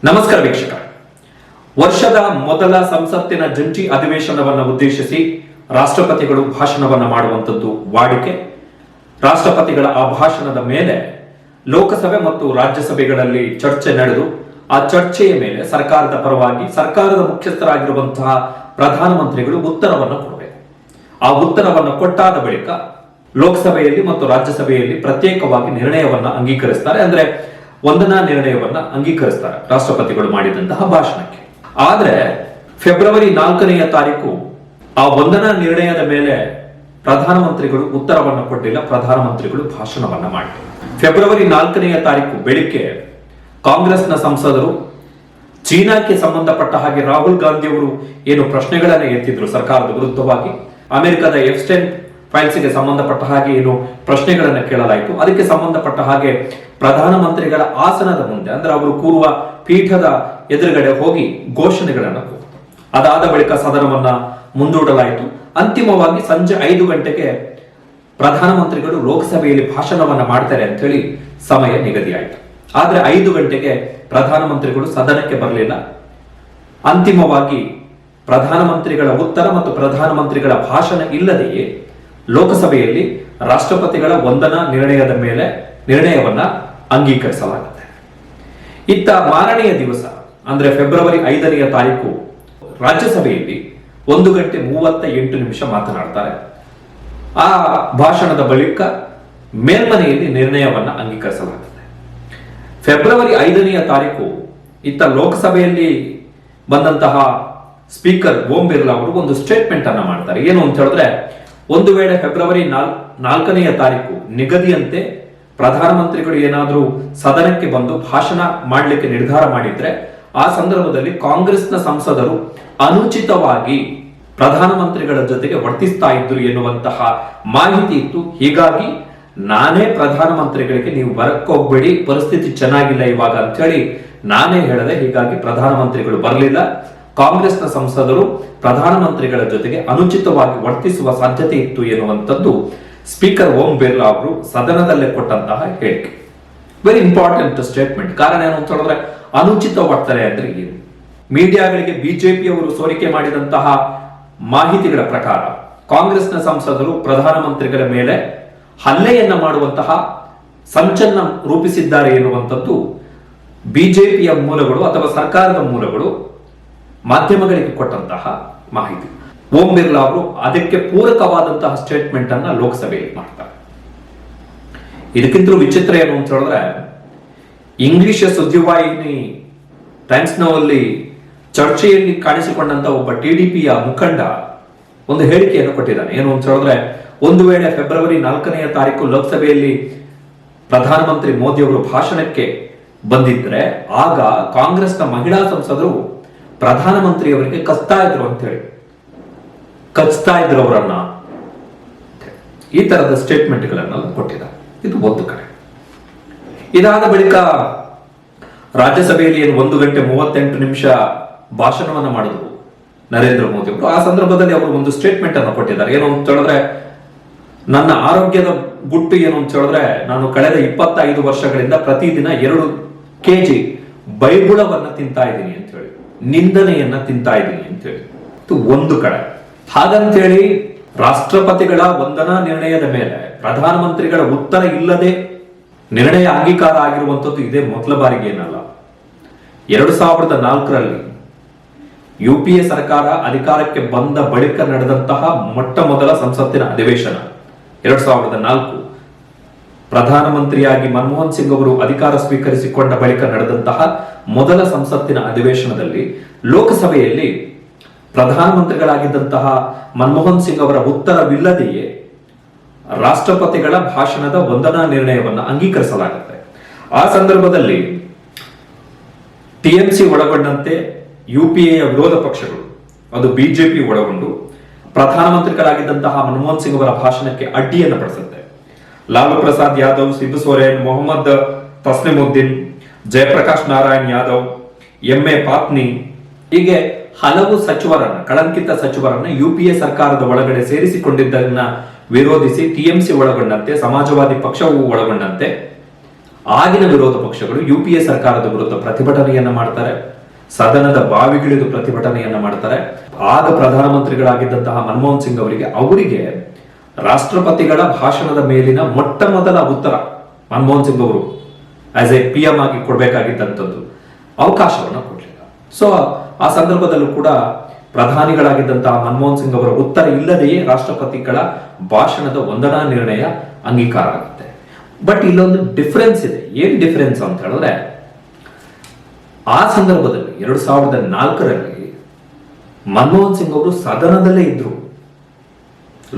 ನಮಸ್ಕಾರ ವೀಕ್ಷಕ. ವರ್ಷದ ಮೊದಲ ಸಂಸತ್ತಿನ ಜಂಟಿ ಅಧಿವೇಶನವನ್ನು ಉದ್ದೇಶಿಸಿ ರಾಷ್ಟ್ರಪತಿಗಳು ಭಾಷಣವನ್ನು ಮಾಡುವಂಥದ್ದು ವಾಡಿಕೆ. ರಾಷ್ಟ್ರಪತಿಗಳ ಆ ಭಾಷಣದ ಮೇಲೆ ಲೋಕಸಭೆ ಮತ್ತು ರಾಜ್ಯಸಭೆಗಳಲ್ಲಿ ಚರ್ಚೆ ನಡೆದು ಆ ಚರ್ಚೆಯ ಮೇಲೆ ಸರ್ಕಾರದ ಪರವಾಗಿ ಸರ್ಕಾರದ ಮುಖ್ಯಸ್ಥರಾಗಿರುವಂತಹ ಪ್ರಧಾನಮಂತ್ರಿಗಳು ಉತ್ತರವನ್ನು ಕೊಡಬೇಕು. ಆ ಉತ್ತರವನ್ನು ಕೊಟ್ಟಾದ ಬಳಿಕ ಲೋಕಸಭೆಯಲ್ಲಿ ಮತ್ತು ರಾಜ್ಯಸಭೆಯಲ್ಲಿ ಪ್ರತ್ಯೇಕವಾಗಿ ನಿರ್ಣಯವನ್ನ ಅಂಗೀಕರಿಸ್ತಾರೆ. ಅಂದ್ರೆ ವಂದನಾ ನಿರ್ಣಯವನ್ನ ಅಂಗೀಕರಿಸ್ತಾರೆ ರಾಷ್ಟ್ರಪತಿಗಳು ಮಾಡಿದಂತಹ ಭಾಷಣಕ್ಕೆ. ಆದ್ರೆ ಫೆಬ್ರವರಿ 4ನೇ ತಾರೀಕು ಆ ವಂದನಾ ನಿರ್ಣಯದ ಮೇಲೆ ಪ್ರಧಾನಮಂತ್ರಿಗಳು ಉತ್ತರವನ್ನು ಕೊಟ್ಟಿಲ್ಲ, ಪ್ರಧಾನಮಂತ್ರಿಗಳು ಭಾಷಣವನ್ನ ಮಾಡಿದರು. ಫೆಬ್ರವರಿ 4ನೇ ತಾರೀಕು ಬೆಳಿಗ್ಗೆ ಕಾಂಗ್ರೆಸ್ನ ಸಂಸದರು ಚೀನಾಕ್ಕೆ ಸಂಬಂಧಪಟ್ಟ ಹಾಗೆ ರಾಹುಲ್ ಗಾಂಧಿ ಅವರು ಏನು ಪ್ರಶ್ನೆಗಳನ್ನ ಎತ್ತಿದ್ರು ಸರ್ಕಾರದ ವಿರುದ್ಧವಾಗಿ, ಅಮೆರಿಕದ ಎಫ್ಸ್ಟೈನ್ ಫೈಲ್ಸ್ಗೆ ಸಂಬಂಧಪಟ್ಟ ಹಾಗೆ ಏನು ಪ್ರಶ್ನೆಗಳನ್ನ ಕೇಳಲಾಯಿತು, ಅದಕ್ಕೆ ಸಂಬಂಧಪಟ್ಟ ಹಾಗೆ ಪ್ರಧಾನಮಂತ್ರಿಗಳ ಆಸನದ ಮುಂದೆ ಅಂದ್ರೆ ಅವರು ಕೂರುವ ಪೀಠದ ಎದುರುಗಡೆ ಹೋಗಿ ಘೋಷಣೆಗಳನ್ನ ಕೂಗಿತು. ಅದಾದ ಬಳಿಕ ಸದನವನ್ನ ಮುಂದೂಡಲಾಯಿತು. ಅಂತಿಮವಾಗಿ ಸಂಜೆ 5 ಗಂಟೆಗೆ ಪ್ರಧಾನಮಂತ್ರಿಗಳು ಲೋಕಸಭೆಯಲ್ಲಿ ಭಾಷಣವನ್ನ ಮಾಡ್ತಾರೆ ಅಂತ ಹೇಳಿ ಸಮಯ ನಿಗದಿಯಾಯಿತು. ಆದ್ರೆ 5 ಗಂಟೆಗೆ ಪ್ರಧಾನಮಂತ್ರಿಗಳು ಸದನಕ್ಕೆ ಬರಲಿಲ್ಲ. ಅಂತಿಮವಾಗಿ ಪ್ರಧಾನಮಂತ್ರಿಗಳ ಉತ್ತರ ಮತ್ತು ಪ್ರಧಾನಮಂತ್ರಿಗಳ ಭಾಷಣ ಇಲ್ಲದೆಯೇ ಲೋಕಸಭೆಯಲ್ಲಿ ರಾಷ್ಟ್ರಪತಿಗಳ ವಂದನಾ ನಿರ್ಣಯದ ಮೇಲೆ ನಿರ್ಣಯವನ್ನ ಅಂಗೀಕರಿಸಲಾಗುತ್ತೆ. ಇತ್ತ ಮಾರನೆಯ ದಿವಸ ಅಂದ್ರೆ ಫೆಬ್ರವರಿ 5ನೇ ತಾರೀಕು ರಾಜ್ಯಸಭೆಯಲ್ಲಿ 1:38 ಮಾತನಾಡ್ತಾರೆ. ಆ ಭಾಷಣದ ಬಳಿಕ ಮೇಲ್ಮನೆಯಲ್ಲಿ ನಿರ್ಣಯವನ್ನ ಅಂಗೀಕರಿಸಲಾಗುತ್ತೆ. ಫೆಬ್ರವರಿ 5ನೇ ತಾರೀಕು ಇತ್ತ ಲೋಕಸಭೆಯಲ್ಲಿ ಬಂದಂತಹ ಸ್ಪೀಕರ್ ಓಂ ಬಿರ್ಲಾ ಅವರು ಒಂದು ಸ್ಟೇಟ್ಮೆಂಟ್ ಅನ್ನ ಮಾಡ್ತಾರೆ. ಏನು ಅಂತ ಹೇಳಿದ್ರೆ, ಒಂದು ವೇಳೆ ಫೆಬ್ರವರಿ 4ನೇ ತಾರೀಕು ನಿಗದಿಯಂತೆ ಪ್ರಧಾನಮಂತ್ರಿಗಳು ಏನಾದರೂ ಸದನಕ್ಕೆ ಬಂದು ಭಾಷಣ ಮಾಡಲಿಕ್ಕೆ ನಿರ್ಧಾರ ಮಾಡಿದ್ರೆ ಆ ಸಂದರ್ಭದಲ್ಲಿ ಕಾಂಗ್ರೆಸ್ನ ಸಂಸದರು ಅನುಚಿತವಾಗಿ ಪ್ರಧಾನಮಂತ್ರಿಗಳ ಜೊತೆಗೆ ವರ್ತಿಸ್ತಾ ಇದ್ರು ಎನ್ನುವಂತಹ ಮಾಹಿತಿ ಇತ್ತು. ಹೀಗಾಗಿ ನಾನೇ ಪ್ರಧಾನಮಂತ್ರಿಗಳಿಗೆ ನೀವು ಬರಕ್ಕೋಗ್ಬೇಡಿ, ಪರಿಸ್ಥಿತಿ ಚೆನ್ನಾಗಿಲ್ಲ ಇವಾಗ ಅಂತ ಹೇಳಿ ನಾನೇ ಹೇಳದೆ. ಹೀಗಾಗಿ ಪ್ರಧಾನಮಂತ್ರಿಗಳು ಬರಲಿಲ್ಲ. ಕಾಂಗ್ರೆಸ್ನ ಸಂಸದರು ಪ್ರಧಾನಮಂತ್ರಿಗಳ ಜೊತೆಗೆ ಅನುಚಿತವಾಗಿ ವರ್ತಿಸುವ ಸಾಧ್ಯತೆ ಇತ್ತು ಎನ್ನುವಂಥದ್ದು ಸ್ಪೀಕರ್ ಓಂ ಬಿರ್ಲಾ ಅವರು ಸದನದಲ್ಲೇ ಕೊಟ್ಟಂತಹ ಹೇಳಿಕೆ. Very important statement. ಕಾರಣ ಏನು ಅಂತ ಹೇಳಿದ್ರೆ, ಅನುಚಿತ ವರ್ತನೆ ಅಂದ್ರೆ ಏನು? ಮೀಡಿಯಾಗಳಿಗೆ ಬಿಜೆಪಿ ಅವರು ಸೋರಿಕೆ ಮಾಡಿದಂತಹ ಮಾಹಿತಿಗಳ ಪ್ರಕಾರ ಕಾಂಗ್ರೆಸ್ನ ಸಂಸದರು ಪ್ರಧಾನಮಂತ್ರಿಗಳ ಮೇಲೆ ಹಲ್ಲೆಯನ್ನ ಮಾಡುವಂತಹ ಸಂಚನ್ನ ರೂಪಿಸಿದ್ದಾರೆ ಎನ್ನುವಂಥದ್ದು ಬಿಜೆಪಿಯ ಮೂಲಗಳು ಅಥವಾ ಸರ್ಕಾರದ ಮೂಲಗಳು ಮಾಧ್ಯಮಗಳಿಗೆ ಕೊಟ್ಟಂತಹ ಮಾಹಿತಿ. ಓಂ ಬಿರ್ಲಾ ಅವರು ಅದಕ್ಕೆ ಪೂರಕವಾದಂತಹ ಸ್ಟೇಟ್ಮೆಂಟ್ ಅನ್ನ ಲೋಕಸಭೆಯಲ್ಲಿ ಮಾಡ್ತಾರೆ. ಇದಕ್ಕಿಂತಲೂ ವಿಚಿತ್ರ ಏನು ಅಂತ ಹೇಳಿದ್ರೆ, ಇಂಗ್ಲಿಷ್ ಸುದ್ದಿವಾಹಿನಿ ಟೈಮ್ಸ್ ನೌಲ್ಲಿ ಚರ್ಚೆಯಲ್ಲಿ ಕಾಣಿಸಿಕೊಂಡಂತ ಒಬ್ಬ ಟಿಡಿಪಿಯ ಮುಖಂಡ ಒಂದು ಹೇಳಿಕೆಯನ್ನು ಕೊಟ್ಟಿದ್ದಾನೆ. ಏನು ಅಂತ ಹೇಳಿದ್ರೆ, ಒಂದು ವೇಳೆ ಫೆಬ್ರವರಿ 4ನೇ ತಾರೀಕು ಲೋಕಸಭೆಯಲ್ಲಿ ಪ್ರಧಾನಮಂತ್ರಿ ಮೋದಿ ಅವರು ಭಾಷಣಕ್ಕೆ ಬಂದಿದ್ರೆ ಆಗ ಕಾಂಗ್ರೆಸ್ನ ಮಹಿಳಾ ಸಂಸದರು ಪ್ರಧಾನಮಂತ್ರಿಯವರಿಗೆ ಕಚ್ತಾ ಇದ್ರು ಅವರನ್ನ. ಈ ತರದ ಸ್ಟೇಟ್ಮೆಂಟ್ಗಳನ್ನ ಕೊಟ್ಟಿದ್ದಾರೆ. ಇದು ಒಂದು ಕಡೆ. ಇದಾದ ಬಳಿಕ ರಾಜ್ಯಸಭೆಯಲ್ಲಿ ಏನು 1:38 ಭಾಷಣವನ್ನ ಮಾಡಿದ್ರು ನರೇಂದ್ರ ಮೋದಿ ಅವರು. ಆ ಸಂದರ್ಭದಲ್ಲಿ ಅವರು ಒಂದು ಸ್ಟೇಟ್ಮೆಂಟ್ ಅನ್ನು ಕೊಟ್ಟಿದ್ದಾರೆ. ಏನು ಅಂತ ಹೇಳಿದ್ರೆ, ನನ್ನ ಆರೋಗ್ಯದ ಗುಟ್ಟು ಏನು ಅಂತ ಹೇಳಿದ್ರೆ, ನಾನು ಕಳೆದ 25 ವರ್ಷಗಳಿಂದ ಪ್ರತಿದಿನ 2 kg ಬೈಗುಳವನ್ನ ತಿಂತಾ ಇದ್ದೀನಿ ಅಂತ ಹೇಳಿ, ನಿಂದನೆಯನ್ನ ತಿಂತಾ ಇದ್ದೀನಿ ಅಂತ ಹೇಳಿ. ಇದು ಒಂದು ಕಡೆ. ಹಾಗಂತೇಳಿ ರಾಷ್ಟ್ರಪತಿಗಳ ವಂದನಾ ನಿರ್ಣಯದ ಮೇಲೆ ಪ್ರಧಾನಮಂತ್ರಿಗಳ ಉತ್ತರ ಇಲ್ಲದೆ ನಿರ್ಣಯ ಅಂಗೀಕಾರ ಆಗಿರುವಂತದ್ದು ಇದೇ ಮೊದಲ ಬಾರಿಗೆ ಏನಲ್ಲ. 2004ರಲ್ಲಿ UPA ಸರ್ಕಾರ ಅಧಿಕಾರಕ್ಕೆ ಬಂದ ಬಳಿಕ ನಡೆದಂತಹ ಮೊಟ್ಟ ಮೊದಲ ಸಂಸತ್ತಿನ ಅಧಿವೇಶನ 2004. ಪ್ರಧಾನಮಂತ್ರಿಯಾಗಿ ಮನಮೋಹನ್ ಸಿಂಗ್ ಅವರು ಅಧಿಕಾರ ಸ್ವೀಕರಿಸಿಕೊಂಡ ಬಳಿಕ ನಡೆದಂತಹ ಮೊದಲ ಸಂಸತ್ತಿನ ಅಧಿವೇಶನದಲ್ಲಿ ಲೋಕಸಭೆಯಲ್ಲಿ ಪ್ರಧಾನಮಂತ್ರಿಗಳಾಗಿದ್ದಂತಹ ಮನಮೋಹನ್ ಸಿಂಗ್ ಅವರ ಉತ್ತರವಿಲ್ಲದೆಯೇ ರಾಷ್ಟ್ರಪತಿಗಳ ಭಾಷಣದ ವಂದನಾ ನಿರ್ಣಯವನ್ನು ಅಂಗೀಕರಿಸಲಾಗುತ್ತೆ. ಆ ಸಂದರ್ಭದಲ್ಲಿ ಟಿಎಂಸಿ ಒಳಗೊಂಡಂತೆ UPA ವಿರೋಧ ಪಕ್ಷಗಳು, ಅದು ಬಿಜೆಪಿ ಒಳಗೊಂಡು ಪ್ರಧಾನಮಂತ್ರಿಗಳಾಗಿದ್ದಂತಹ ಮನಮೋಹನ್ ಸಿಂಗ್ ಅವರ ಭಾಷಣಕ್ಕೆ ಅಡ್ಡಿಯನ್ನು ಪಡಿಸುತ್ತೆ. ಲಾಲು ಪ್ರಸಾದ್ ಯಾದವ್, ಶಿಬು ಸೊರೇನ್, ಮೊಹಮ್ಮದ್ ತಸ್ನಿಮುದ್ದೀನ್, ಜಯಪ್ರಕಾಶ್ ನಾರಾಯಣ್ ಯಾದವ್, MA ಪಾತ್ನಿ, ಹೀಗೆ ಹಲವು ಸಚಿವರನ್ನ, ಕಳಂಕಿತ ಸಚಿವರನ್ನ UPA ಸರ್ಕಾರದ ಒಳಗಡೆ ಸೇರಿಸಿಕೊಂಡಿದ್ದನ್ನ ವಿರೋಧಿಸಿ ಟಿಎಂಸಿ ಒಳಗೊಂಡಂತೆ ಸಮಾಜವಾದಿ ಪಕ್ಷವು ಒಳಗೊಂಡಂತೆ ಆಗಿನ ವಿರೋಧ ಪಕ್ಷಗಳು UPA ಸರ್ಕಾರದ ವಿರುದ್ಧ ಪ್ರತಿಭಟನೆಯನ್ನ ಮಾಡ್ತಾರೆ, ಸದನದ ಬಾವಿಗಿಳಿದು ಪ್ರತಿಭಟನೆಯನ್ನ ಮಾಡ್ತಾರೆ. ಆಗ ಪ್ರಧಾನಮಂತ್ರಿಗಳಾಗಿದ್ದಂತಹ ಮನಮೋಹನ್ ಸಿಂಗ್ ಅವರಿಗೆ ರಾಷ್ಟ್ರಪತಿಗಳ ಭಾಷಣದ ಮೇಲಿನ ಮೊಟ್ಟ ಮೊದಲ ಉತ್ತರ ಮನಮೋಹನ್ ಸಿಂಗ್ ಅವರು ಆಸ್ ಎ PM ಆಗಿ ಕೊಡ್ಬೇಕಾಗಿದ್ದಂಥದ್ದು ಅವಕಾಶವನ್ನು ಕೊಡಲಿಲ್ಲ. ಸೊ ಆ ಸಂದರ್ಭದಲ್ಲೂ ಕೂಡ ಪ್ರಧಾನಿಗಳಾಗಿದ್ದಂತಹ ಮನಮೋಹನ್ ಸಿಂಗ್ ಅವರ ಉತ್ತರ ಇಲ್ಲದೆಯೇ ರಾಷ್ಟ್ರಪತಿಗಳ ಭಾಷಣದ ವಂದನಾ ನಿರ್ಣಯ ಅಂಗೀಕಾರ ಆಗುತ್ತೆ. ಬಟ್ ಇಲ್ಲೊಂದು ಡಿಫರೆನ್ಸ್ ಇದೆ. ಏನ್ ಡಿಫರೆನ್ಸ್ ಅಂತ ಹೇಳಿದ್ರೆ, ಆ ಸಂದರ್ಭದಲ್ಲಿ 2004ರಲ್ಲಿ ಮನಮೋಹನ್ ಸಿಂಗ್ ಅವರು ಸದನದಲ್ಲೇ ಇದ್ರು,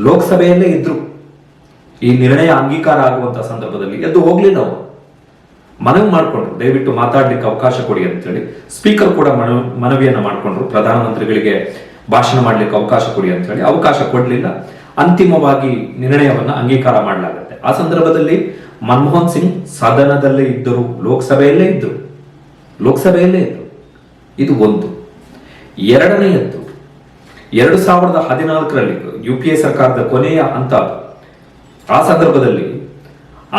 ಲೋಕಸಭೆಯಲ್ಲೇ ಇದ್ರು. ಈ ನಿರ್ಣಯ ಅಂಗೀಕಾರ ಆಗುವಂತಹ ಸಂದರ್ಭದಲ್ಲಿ ಎದ್ದು ಹೋಗ್ಲಿಲ್ಲ. ಅವರು ಮನವಿ ಮಾಡಿಕೊಂಡ್ರು, ದಯವಿಟ್ಟು ಮಾತಾಡ್ಲಿಕ್ಕೆ ಅವಕಾಶ ಕೊಡಿ ಅಂತ ಹೇಳಿ. ಸ್ಪೀಕರ್ ಕೂಡ ಮನವಿಯನ್ನ ಮಾಡಿಕೊಂಡ್ರು, ಪ್ರಧಾನಮಂತ್ರಿಗಳಿಗೆ ಭಾಷಣ ಮಾಡ್ಲಿಕ್ಕೆ ಅವಕಾಶ ಕೊಡಿ ಅಂತ ಹೇಳಿ. ಅವಕಾಶ ಕೊಡ್ಲಿಲ್ಲ. ಅಂತಿಮವಾಗಿ ನಿರ್ಣಯವನ್ನ ಅಂಗೀಕಾರ ಮಾಡಲಾಗುತ್ತೆ. ಆ ಸಂದರ್ಭದಲ್ಲಿ ಮನಮೋಹನ್ ಸಿಂಗ್ ಸದನದಲ್ಲೇ ಇದ್ದರು, ಲೋಕಸಭೆಯಲ್ಲೇ ಇದ್ದರು. ಇದು ಒಂದು. ಎರಡನೆಯದ್ದು, 2014ರಲ್ಲಿ UPA ಸರ್ಕಾರದ ಕೊನೆಯ ಹಂತ. ಆ ಸಂದರ್ಭದಲ್ಲಿ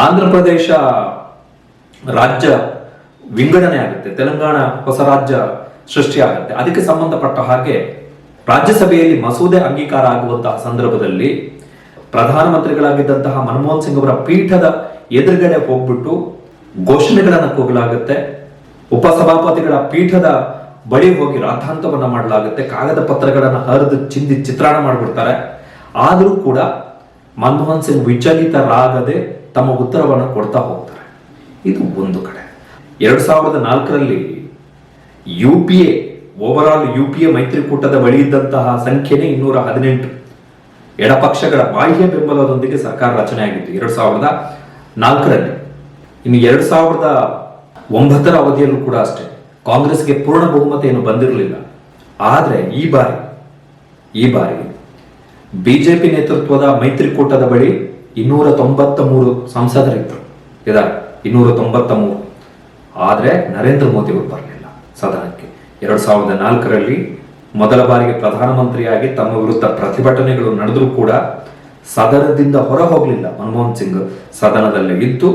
ಆಂಧ್ರ ಪ್ರದೇಶ ರಾಜ್ಯ ವಿಂಗಡಣೆ ಆಗುತ್ತೆ, ತೆಲಂಗಾಣ ಹೊಸ ರಾಜ್ಯ ಸೃಷ್ಟಿಯಾಗುತ್ತೆ. ಅದಕ್ಕೆ ಸಂಬಂಧಪಟ್ಟ ಹಾಗೆ ರಾಜ್ಯಸಭೆಯಲ್ಲಿ ಮಸೂದೆ ಅಂಗೀಕಾರ ಆಗುವಂತಹ ಸಂದರ್ಭದಲ್ಲಿ ಪ್ರಧಾನಮಂತ್ರಿಗಳಾಗಿದ್ದಂತಹ ಮನಮೋಹನ್ ಸಿಂಗ್ ಅವರ ಪೀಠದ ಎದುರುಗಡೆ ಹೋಗ್ಬಿಟ್ಟು ಘೋಷಣೆಗಳನ್ನು ಕೂಗಲಾಗುತ್ತೆ. ಉಪಸಭಾಪತಿಗಳ ಪೀಠದ ಬಳಿ ಹೋಗಿ ರಾದ್ಧಾಂತವನ್ನ ಮಾಡಲಾಗುತ್ತೆ. ಕಾಗದ ಪತ್ರಗಳನ್ನು ಹರಿದು ಚಿಂದಿ ಚಿತ್ರಾಣ ಮಾಡಿಬಿಡ್ತಾರೆ. ಆದರೂ ಕೂಡ ಮನಮೋಹನ್ ಸಿಂಗ್ ವಿಚಲಿತರಾಗದೆ ತಮ್ಮ ಉತ್ತರವನ್ನು ಕೊಡ್ತಾ ಹೋಗ್ತಾರೆ. ಇದು ಒಂದು ಕಡೆ. 2004ರಲ್ಲಿ UPA ಮೈತ್ರಿಕೂಟದ ಬಳಿ ಇದ್ದಂತಹ ಸಂಖ್ಯೆನೇ 218. ಎಡಪಕ್ಷಗಳ ಬಾಹ್ಯ ಬೆಂಬಲದೊಂದಿಗೆ ಸರ್ಕಾರ ರಚನೆ ಆಗಿತ್ತು 2004ರಲ್ಲಿ. ಇನ್ನು 2009ರ ಅವಧಿಯಲ್ಲೂ ಕೂಡ ಅಷ್ಟೇ, ಕಾಂಗ್ರೆಸ್ಗೆ ಪೂರ್ಣ ಬಹುಮತ ಏನು ಬಂದಿರಲಿಲ್ಲ. ಆದ್ರೆ ಈ ಬಾರಿ ಬಿಜೆಪಿ ನೇತೃತ್ವದ ಮೈತ್ರಿಕೂಟದ ಬಳಿ 293 ಸಂಸದರಿದ್ದರು. 293. ಆದ್ರೆ ನರೇಂದ್ರ ಮೋದಿ ಅವರು ಬರಲಿಲ್ಲ ಸದನಕ್ಕೆ. 2004ರಲ್ಲಿ ಮೊದಲ ಬಾರಿಗೆ ಪ್ರಧಾನಮಂತ್ರಿಯಾಗಿ ತಮ್ಮ ವಿರುದ್ಧ ಪ್ರತಿಭಟನೆಗಳು ನಡೆದರೂ ಕೂಡ ಸದನದಿಂದ ಹೊರ ಹೋಗಲಿಲ್ಲ. ಮನಮೋಹನ್ ಸಿಂಗ್ ಸದನದಲ್ಲೇ ಇದ್ದು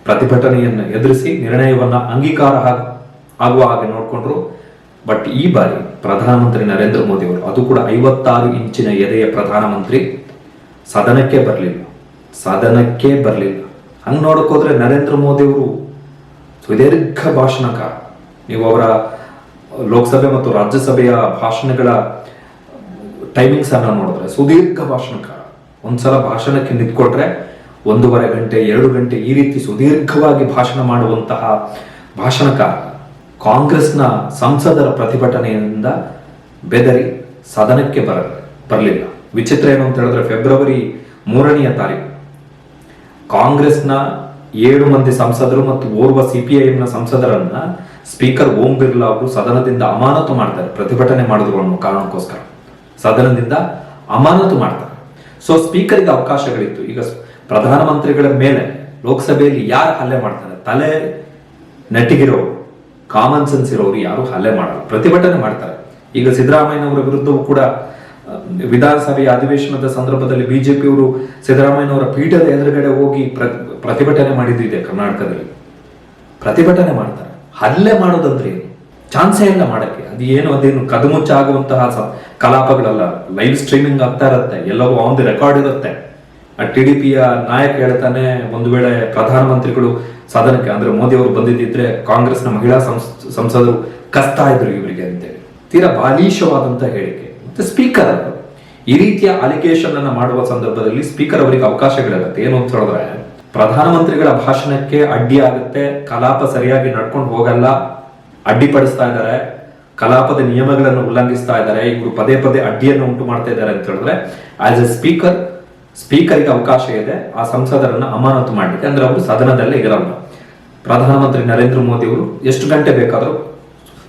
ಪ್ರತಿಭಟನೆಯನ್ನು ಎದುರಿಸಿ ನಿರ್ಣಯವನ್ನ ಅಂಗೀಕಾರ ಆಗುವ ಹಾಗೆ ನೋಡಿಕೊಂಡ್ರು. ಬಟ್ ಈ ಬಾರಿ ಪ್ರಧಾನಮಂತ್ರಿ ನರೇಂದ್ರ ಮೋದಿ ಅವರು, ಅದು ಕೂಡ 56 ಇಂಚಿನ ಎದೆಯ ಪ್ರಧಾನಮಂತ್ರಿ, ಸದನಕ್ಕೆ ಬರಲಿಲ್ಲ. ಹಂಗೆ ನೋಡಕೋದ್ರೆ ನರೇಂದ್ರ ಮೋದಿ ಅವರು ಸುದೀರ್ಘ ಭಾಷಣಕಾರ. ನೀವು ಅವರ ಲೋಕಸಭೆ ಮತ್ತು ರಾಜ್ಯಸಭೆಯ ಭಾಷಣಗಳ ಟೈಮಿಂಗ್ಸ್ ಅನ್ನ ನೋಡಿದ್ರೆ ಸುದೀರ್ಘ ಭಾಷಣಕಾರ. ಒಂದ್ಸಲ ಭಾಷಣಕ್ಕೆ ನಿಂತ್ಕೊಟ್ರೆ 1.5 ಗಂಟೆ 2 ಗಂಟೆ ಈ ರೀತಿ ಸುದೀರ್ಘವಾಗಿ ಭಾಷಣ ಮಾಡುವಂತಹ ಭಾಷಣಕಾರ. ಕಾಂಗ್ರೆಸ್ನ ಸಂಸದರ ಪ್ರತಿಭಟನೆಯಿಂದ ಬೆದರಿ ಸದನಕ್ಕೆ ಬರಲಿಲ್ಲ. ವಿಚಿತ್ರ ಏನು ಅಂತ ಹೇಳಿದ್ರೆ, ಫೆಬ್ರವರಿ 3ನೇ ತಾರೀಕು ಕಾಂಗ್ರೆಸ್ನ 7 ಮಂದಿ ಸಂಸದರು ಮತ್ತು ಓರ್ವ CPIMನ ಸಂಸದರನ್ನ ಸ್ಪೀಕರ್ ಓಂ ಬಿರ್ಲಾ ಅವರು ಸದನದಿಂದ ಅಮಾನತು ಮಾಡ್ತಾರೆ. ಪ್ರತಿಭಟನೆ ಮಾಡಿದ್ರು ಅನ್ನೋ ಕಾರಣಕ್ಕೋಸ್ಕರ ಸದನದಿಂದ ಅಮಾನತು ಮಾಡ್ತಾರೆ. ಸೊ ಸ್ಪೀಕರ್ಗೆ ಅವಕಾಶಗಳಿತ್ತು. ಈಗ ಪ್ರಧಾನಮಂತ್ರಿಗಳ ಮೇಲೆ ಲೋಕಸಭೆಯಲ್ಲಿ ಯಾರು ಹಲ್ಲೆ ಮಾಡ್ತಾರೆ? ತಲೆ ನೆಟ್ಟಿಗಿರೋರು, ಕಾಮನ್ ಸೆನ್ಸ್ ಇರೋರು ಯಾರು ಹಲ್ಲೆ ಮಾಡಲ್ಲ, ಪ್ರತಿಭಟನೆ ಮಾಡ್ತಾರೆ. ಈಗ ಸಿದ್ದರಾಮಯ್ಯನವರ ವಿರುದ್ಧವೂ ಕೂಡ ವಿಧಾನಸಭೆಯ ಅಧಿವೇಶನದ ಸಂದರ್ಭದಲ್ಲಿ ಬಿಜೆಪಿಯವರು ಸಿದ್ದರಾಮಯ್ಯನವರ ಪೀಠದ ಎದುರುಗಡೆ ಹೋಗಿ ಪ್ರತಿಭಟನೆ ಮಾಡಿದ್ದಿದೆ. ಕರ್ನಾಟಕದಲ್ಲಿ ಪ್ರತಿಭಟನೆ ಮಾಡ್ತಾರೆ. ಹಲ್ಲೆ ಮಾಡೋದಂದ್ರೆ ಏನು? ಚಾನ್ಸೇ ಇಲ್ಲ ಮಾಡಕ್ಕೆ. ಅದೇನು ಕದುಮುಚ್ಚ ಆಗುವಂತಹ ಕಲಾಪಗಳಲ್ಲ. ಲೈವ್ ಸ್ಟ್ರೀಮಿಂಗ್ ಆಗ್ತಾ ಇರುತ್ತೆ, ಎಲ್ಲವೂ ಆನ್ ದಿ ರೆಕಾರ್ಡ್ ಇರುತ್ತೆ. TDPಯ ನಾಯಕ ಹೇಳ್ತಾನೆ, ಒಂದು ವೇಳೆ ಪ್ರಧಾನಮಂತ್ರಿಗಳು ಸದನಕ್ಕೆ ಅಂದ್ರೆ ಮೋದಿ ಅವರು ಬಂದಿದ್ದಿದ್ರೆ ಕಾಂಗ್ರೆಸ್ನ ಮಹಿಳಾ ಸಂಸದರು ಕಸ್ತಾ ಇದ್ರು ಇವರಿಗೆ ಅಂತೇಳಿ. ತೀರಾ ಬಾಲಿಶವಾದಂತಹ ಹೇಳಿಕೆ. ಮತ್ತೆ ಸ್ಪೀಕರ್ ಈ ರೀತಿಯ ಅಲಿಗೇಷನ್ ಅನ್ನ ಮಾಡುವ ಸಂದರ್ಭದಲ್ಲಿ ಸ್ಪೀಕರ್ ಅವರಿಗೆ ಅವಕಾಶಗಳಿರುತ್ತೆ. ಏನು ಅಂತ ಹೇಳಿದ್ರೆ, ಪ್ರಧಾನಮಂತ್ರಿಗಳ ಭಾಷಣಕ್ಕೆ ಅಡ್ಡಿ ಆಗುತ್ತೆ, ಕಲಾಪ ಸರಿಯಾಗಿ ನಡ್ಕೊಂಡು ಹೋಗಲ್ಲ, ಅಡ್ಡಿಪಡಿಸ್ತಾ ಇದ್ದಾರೆ, ಕಲಾಪದ ನಿಯಮಗಳನ್ನು ಉಲ್ಲಂಘಿಸ್ತಾ ಇದ್ದಾರೆ, ಇವರು ಪದೇ ಅಡ್ಡಿಯನ್ನು ಉಂಟು ಮಾಡ್ತಾ ಇದ್ದಾರೆ ಅಂತ ಹೇಳಿದ್ರೆ ಆಸ್ ಎ ಸ್ಪೀಕರ್ಗೆ ಅವಕಾಶ ಇದೆ ಆ ಸಂಸದರನ್ನ ಅಮಾನತು ಮಾಡಲಿಕ್ಕೆ. ಅಂದ್ರೆ ಅವರು ಸದನದಲ್ಲೇ ಇರಲ್ಲ. ಪ್ರಧಾನಮಂತ್ರಿ ನರೇಂದ್ರ ಮೋದಿ ಅವರು ಎಷ್ಟು ಗಂಟೆ ಬೇಕಾದರೂ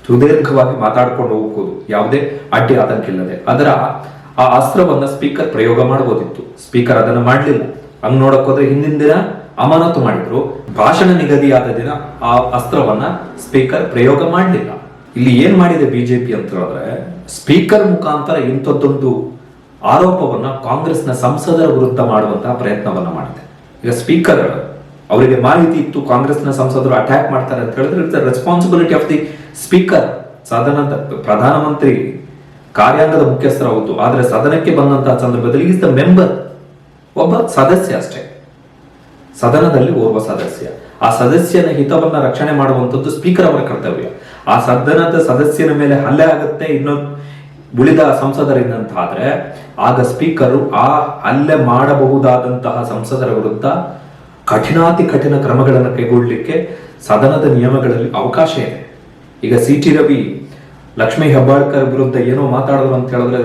ಸುದೀರ್ಘವಾಗಿ ಮಾತಾಡ್ಕೊಂಡು ಹೋಗ್ಬೋದು, ಯಾವುದೇ ಅಡ್ಡಿ ಆತಂಕ ಇಲ್ಲದೆ. ಅದರ ಆ ಅಸ್ತ್ರವನ್ನ ಸ್ಪೀಕರ್ ಪ್ರಯೋಗ ಮಾಡಬಹುದಿತ್ತು. ಸ್ಪೀಕರ್ ಅದನ್ನ ಮಾಡಲಿಲ್ಲ. ಹಂಗ್ ನೋಡಕ್ ಹೋದ್ರೆ ಹಿಂದಿನ ದಿನ ಅಮಾನತು ಮಾಡಿದ್ರು, ಭಾಷಣ ನಿಗದಿಯಾದ ದಿನ ಆ ಅಸ್ತ್ರವನ್ನ ಸ್ಪೀಕರ್ ಪ್ರಯೋಗ ಮಾಡಲಿಲ್ಲ. ಇಲ್ಲಿ ಏನ್ ಮಾಡಿದೆ ಬಿಜೆಪಿ ಅಂತ ಹೇಳಿದ್ರೆ, ಸ್ಪೀಕರ್ ಮುಖಾಂತರ ಇಂಥದ್ದೊಂದು ಆರೋಪವನ್ನ ಕಾಂಗ್ರೆಸ್ನ ಸಂಸದರ ವಿರುದ್ಧ ಮಾಡುವಂತಹ ಪ್ರಯತ್ನವನ್ನ ಮಾಡಿದೆ. ಈಗ ಸ್ಪೀಕರ್ ಅವರಿಗೆ ಮಾಹಿತಿ ಇತ್ತು ಕಾಂಗ್ರೆಸ್ನ ಸಂಸದರು ಅಟ್ಯಾಕ್ ಮಾಡ್ತಾರೆ ಅಂತ ಹೇಳಿದ್ರೆ it's responsibility of the speaker. ಸದನದ ಪ್ರಧಾನಮಂತ್ರಿ ಕಾರ್ಯಾಂಗದ ಮುಖ್ಯಸ್ಥರು ಹೌದು, ಆದ್ರೆ ಸದನಕ್ಕೆ ಬಂದಂತಹ ಸಂದರ್ಭದಲ್ಲಿ ಈಸ್ ದ ಮೆಂಬರ್, ಒಬ್ಬ ಸದಸ್ಯ ಅಷ್ಟೇ, ಸದನದಲ್ಲಿ ಓರ್ವ ಸದಸ್ಯ. ಆ ಸದಸ್ಯನ ಹಿತವನ್ನ ರಕ್ಷಣೆ ಮಾಡುವಂಥದ್ದು ಸ್ಪೀಕರ್ ಅವರ ಕರ್ತವ್ಯ. ಆ ಸದನದ ಸದಸ್ಯನ ಮೇಲೆ ಹಲ್ಲೆ ಆಗುತ್ತೆ ಇನ್ನು ಉಳಿದ ಸಂಸದರಿಂದಂತಾದ್ರೆ ಆಗ ಸ್ಪೀಕರು ಆ ಹಲ್ಲೆ ಮಾಡಬಹುದಾದಂತಹ ಸಂಸದರ ವಿರುದ್ಧ ಕಠಿಣಾತಿ ಕಠಿಣ ಕ್ರಮಗಳನ್ನು ಕೈಗೊಳ್ಳಲಿಕ್ಕೆ ಸದನದ ನಿಯಮಗಳಲ್ಲಿ ಅವಕಾಶ ಇದೆ. ಈಗ ಸಿ.ಟಿ. ರವಿ ಲಕ್ಷ್ಮೀ ಹೆಬ್ಬಾಳ್ಕರ್ ವಿರುದ್ಧ ಏನೋ ಮಾತಾಡಿದ್ರು ಅಂತ ಹೇಳಿದ್ರೆ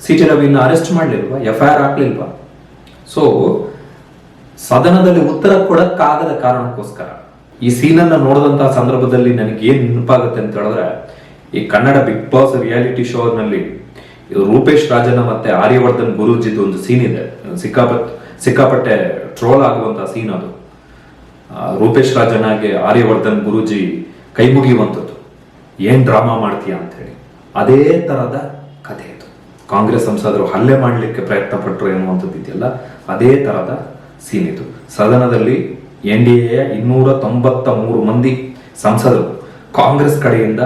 ಸಿ.ಟಿ. ರವಿನ ಅರೆಸ್ಟ್ ಮಾಡ್ಲಿಲ್ವಾ, FIR ಹಾಕ್ಲಿಲ್ವಾ? ಸೊ ಸದನದಲ್ಲಿ ಉತ್ತರ ಕೊಡಕ್ಕಾಗದ ಕಾರಣಕ್ಕೋಸ್ಕರ ಈ ಸೀನನ್ನ ನೋಡಿದಂತಹ ಸಂದರ್ಭದಲ್ಲಿ ನನಗೆ ಏನ್ ನೆನಪಾಗುತ್ತೆ ಅಂತ ಹೇಳಿದ್ರೆ, ಈ Kannada big boss reality show ನಲ್ಲಿ ರೂಪೇಶ್ ರಾಜನ ಮತ್ತೆ ಆರ್ಯವರ್ಧನ್ ಗುರೂಜಿದು ಒಂದು ಸೀನ್ ಇದೆ, ಸಿಕ್ಕಾಪಟ್ಟೆ ಟ್ರೋಲ್ ಆಗುವಂತಹ ಸೀನ್ ಅದು. ರೂಪೇಶ್ ರಾಜನಾಗೆ ಆರ್ಯವರ್ಧನ್ ಗುರೂಜಿ ಕೈ ಮುಗಿಯುವಂಥದ್ದು, ಏನ್ ಡ್ರಾಮಾ ಮಾಡ್ತೀಯ ಅಂತ ಹೇಳಿ. ಅದೇ ತರದ ಕಥೆ ಇದು. ಕಾಂಗ್ರೆಸ್ ಸಂಸದರು ಹಲ್ಲೆ ಮಾಡಲಿಕ್ಕೆ ಪ್ರಯತ್ನ ಪಟ್ಟರು ಎನ್ನುವಂಥದ್ದು ಇದೆಯಲ್ಲ, ಅದೇ ತರದ ಸೀನ್ ಇದು. ಸದನದಲ್ಲಿ NDA 293 ಮಂದಿ ಸಂಸದರು ಕಾಂಗ್ರೆಸ್ ಕಡೆಯಿಂದ,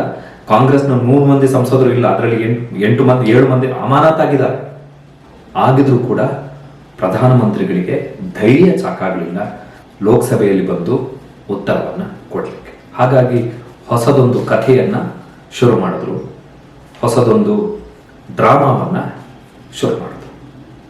ಕಾಂಗ್ರೆಸ್ನ 100 ಮಂದಿ ಸಂಸದರು ಇಲ್ಲ, ಅದರಲ್ಲಿ 7 ಮಂದಿ ಅಮಾನತಾಗಿದ್ದಾರೆ. ಆಗಿದ್ರೂ ಕೂಡ ಪ್ರಧಾನಮಂತ್ರಿಗಳಿಗೆ ಧೈರ್ಯ ಸಾಕಾಗಲಿಲ್ಲ ಲೋಕಸಭೆಯಲ್ಲಿ ಬಂದು ಉತ್ತರವನ್ನ ಕೊಡಲಿಕ್ಕೆ. ಹಾಗಾಗಿ ಹೊಸದೊಂದು ಕಥೆಯನ್ನ ಶುರು ಮಾಡಿದ್ರು, ಹೊಸದೊಂದು ಡ್ರಾಮಾವನ್ನ ಶುರು ಮಾಡಿದ್ರು.